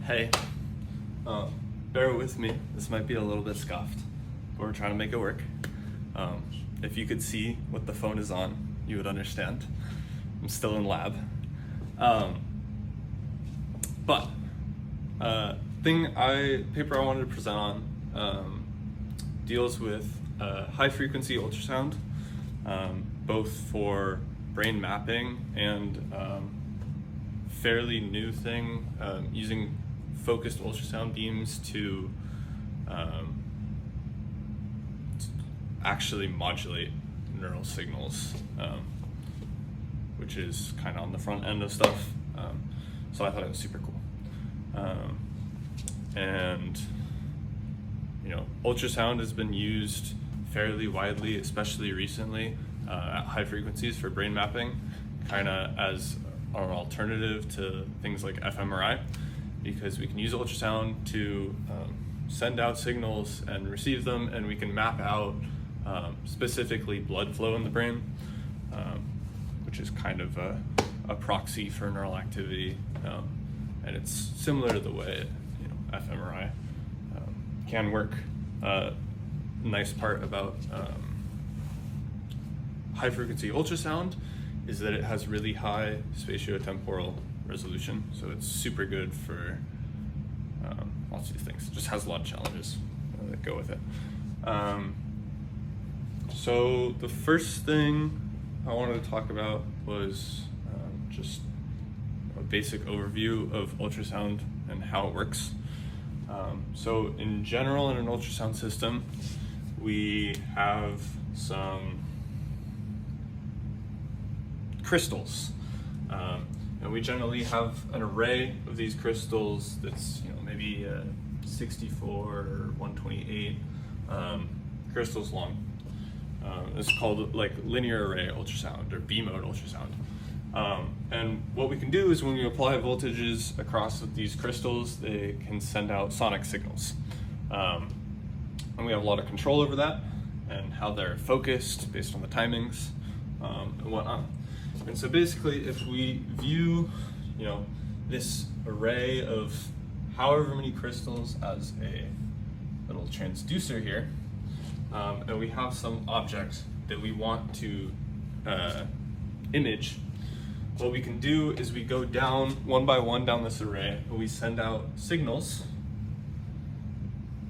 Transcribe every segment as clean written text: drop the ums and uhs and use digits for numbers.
Hey, bear with me. This might be a little bit scuffed, but we're trying to make it work. If you could see what the phone is on, you would understand. I'm still in lab. Paper I wanted to present on deals with high frequency ultrasound, both for brain mapping and fairly new thing, using focused ultrasound beams to actually modulate neural signals, which is kind of on the front end of stuff. So I thought it was super cool. And you know, ultrasound has been used fairly widely, especially recently, at high frequencies for brain mapping, kind of as an alternative to things like fMRI, because we can use ultrasound to send out signals and receive them, and we can map out specifically blood flow in the brain, which is kind of a proxy for neural activity, and it's similar to the way fMRI can work. Nice part about high frequency ultrasound is that it has really high spatiotemporal resolution, so it's super good for lots of these things. It just has a lot of challenges that go with it. So the first thing I wanted to talk about was just a basic overview of ultrasound and how it works. So in general, in an ultrasound system, we have some crystals, and we generally have an array of these crystals that's maybe 64 or 128 crystals long. It's called like linear array ultrasound or B-mode ultrasound. And what we can do is when we apply voltages across these crystals, they can send out sonic signals. And we have a lot of control over that and how they're focused based on the timings and whatnot. And so basically, if we view this array of however many crystals as a little transducer here, and we have some object that we want to image, what we can do is we go down one by one down this array, and we send out signals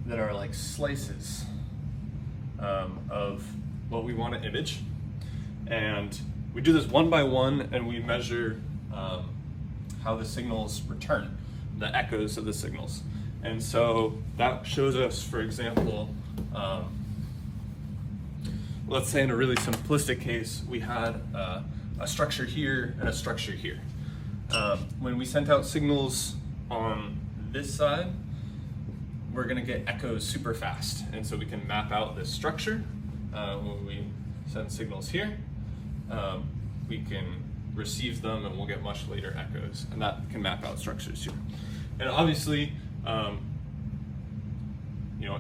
that are like slices of what we want to image. And we do this one by one, and we measure how the signals return, the echoes of the signals. And so that shows us, for example, let's say in a really simplistic case, we had a structure here and a structure here. When we sent out signals on this side, we're gonna get echoes super fast. And so we can map out this structure. When we send signals here, we can receive them and we'll get much later echoes. And that can map out structures too. And obviously,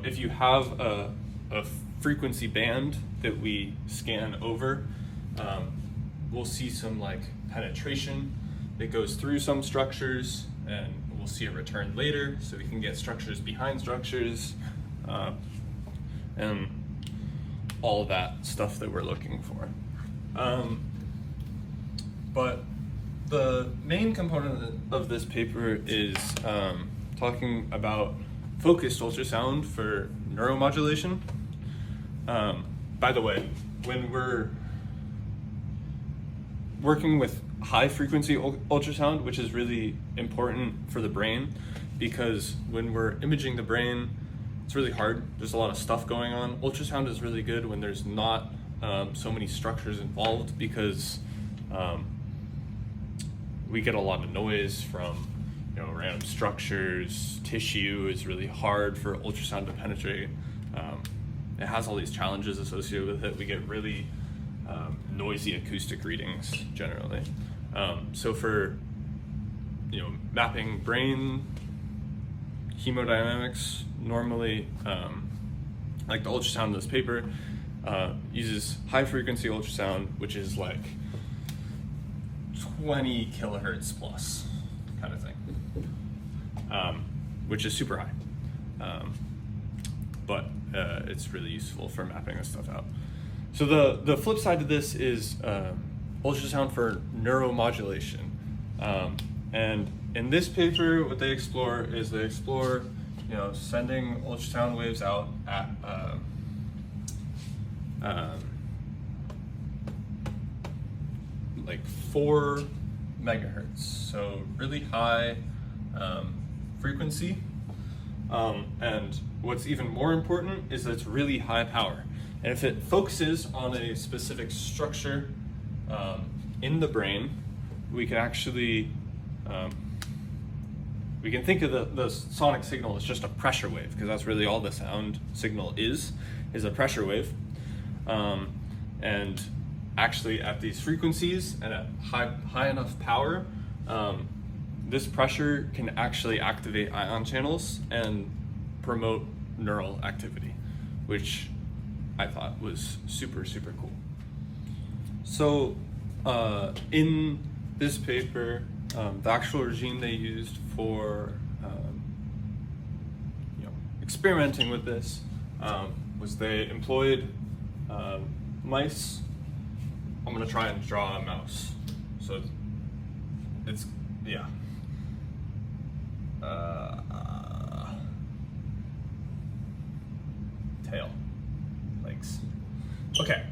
if you have a frequency band that we scan over, we'll see some like penetration that goes through some structures, and we'll see a return later, so we can get structures behind structures, and all that stuff that we're looking for. But the main component of this paper is talking about focused ultrasound for neuromodulation. By the way, when we're working with high frequency ultrasound, which is really important for the brain, because when we're imaging the brain, it's really hard. There's a lot of stuff going on. Ultrasound is really good when there's not so many structures involved, because we get a lot of noise from random structures. Tissue is really hard for ultrasound to penetrate. It has all these challenges associated with it. We get really noisy acoustic readings generally. So for mapping brain hemodynamics, normally like the ultrasound in this paper uses high frequency ultrasound, which is like 20 kilohertz plus kind of thing. which is super high. But it's really useful for mapping this stuff out. So the flip side of this is ultrasound for neuromodulation. And in this paper, what they explore is sending ultrasound waves out at like 4 megahertz, so really high frequency. And what's even more important is that it's really high power. And if it focuses on a specific structure in the brain, we can actually we can think of the sonic signal as just a pressure wave, because that's really all the sound signal is a pressure wave. And actually at these frequencies and at high enough power, this pressure can actually activate ion channels and promote neural activity, which I thought was super, super cool. So in this paper, the actual regime they used for experimenting with this was they employed mice. I'm gonna try and draw a mouse. So it's yeah. Tail, legs. Okay,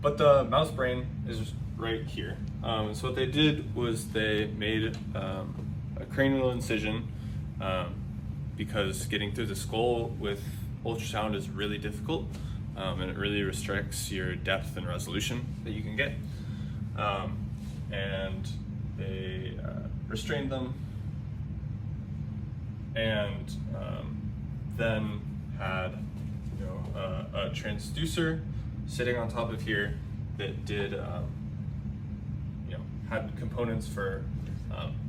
but the mouse brain is right here. So what they did was they made a cranial incision because getting through the skull with ultrasound is really difficult, and it really restricts your depth and resolution that you can get. And they restrained them, and then had a transducer sitting on top of here that did had components for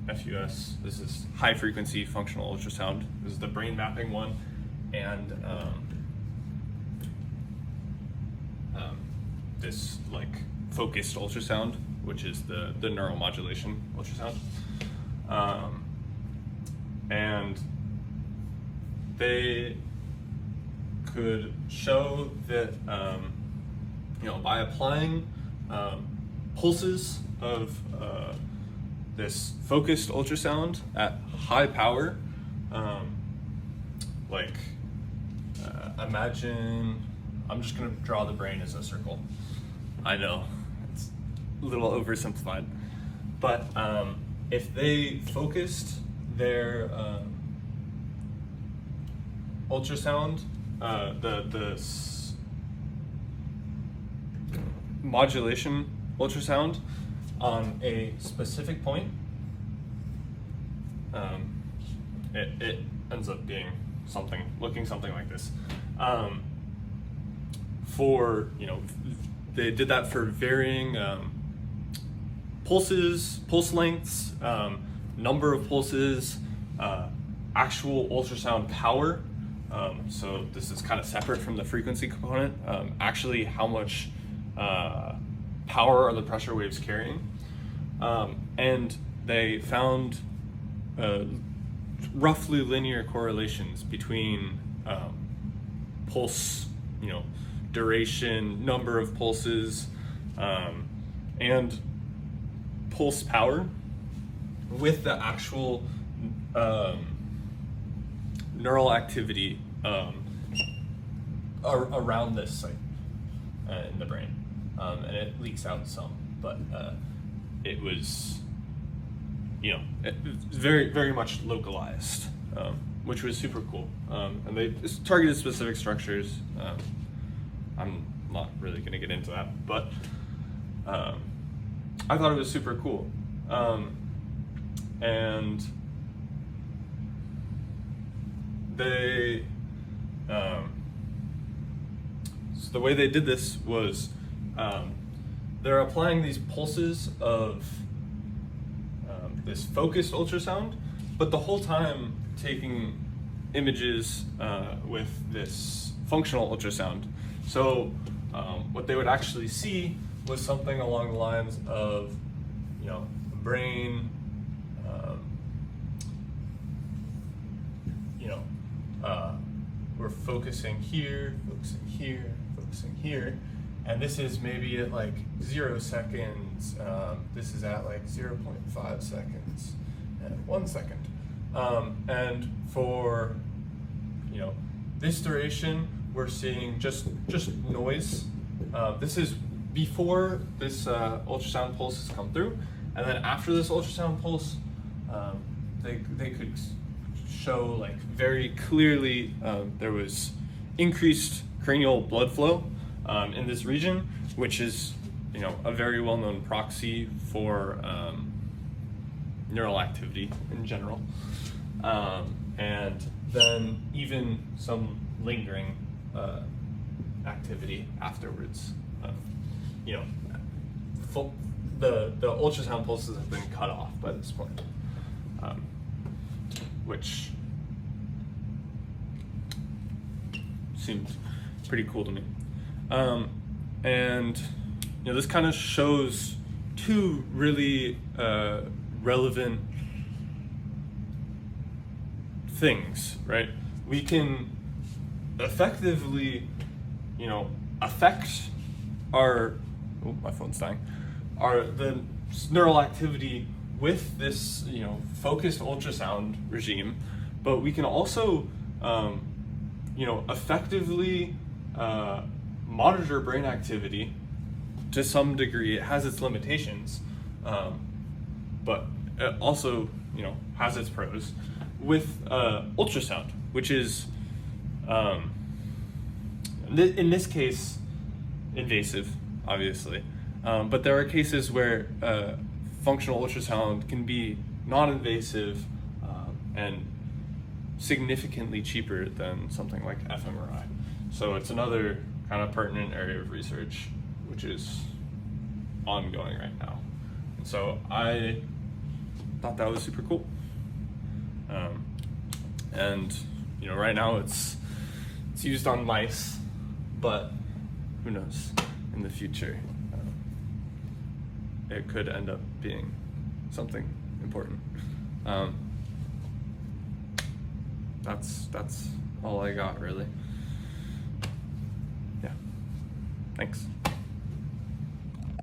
FUS. This is high frequency functional ultrasound. This is the brain mapping one, and this like focused ultrasound, which is the neuromodulation ultrasound. And they could show that by applying pulses of this focused ultrasound at high power, imagine, I'm just gonna draw the brain as a circle. I know, it's a little oversimplified, but if they focused their ultrasound, the modulation ultrasound on a specific point, it ends up being looking something like this. They did that for varying pulse lengths, number of pulses, actual ultrasound power. So this is kind of separate from the frequency component. Actually, how much power are the pressure waves carrying? And they found roughly linear correlations between pulse, duration, number of pulses, and pulse power with the actual neural activity around this site in the brain. And it leaks out some, but it was, very, very much localized, which was super cool. And they targeted specific structures. I'm not really going to get into that, but I thought it was super cool. And they, so the way they did this was they're applying these pulses of this focused ultrasound, but the whole time taking images with this functional ultrasound. So what they would actually see was something along the lines of, brain, focusing here, focusing here, and this is maybe at like 0 seconds. This is at like 0.5 seconds and 1 second. And for this duration, we're seeing just noise. This is before this ultrasound pulse has come through, and then after this ultrasound pulse, they could show like very clearly there was increased cranial blood flow in this region, which is a very well-known proxy for neural activity in general, and then even some lingering activity afterwards. The ultrasound pulses have been cut off by this point, which seemed pretty cool to me. And this kind of shows two really relevant things, right? We can effectively, affect our, oh, my phone's dying, the neural activity with this, focused ultrasound regime, but we can also, effectively monitor brain activity to some degree. It has its limitations, but it also, has its pros with ultrasound, which is, in this case, invasive, obviously. But there are cases where functional ultrasound can be non-invasive and significantly cheaper than something like fMRI. So it's another kind of pertinent area of research which is ongoing right now. And so I thought that was super cool. And right now it's used on mice, but who knows, in the future it could end up being something important. That's all I got, really. Yeah, thanks.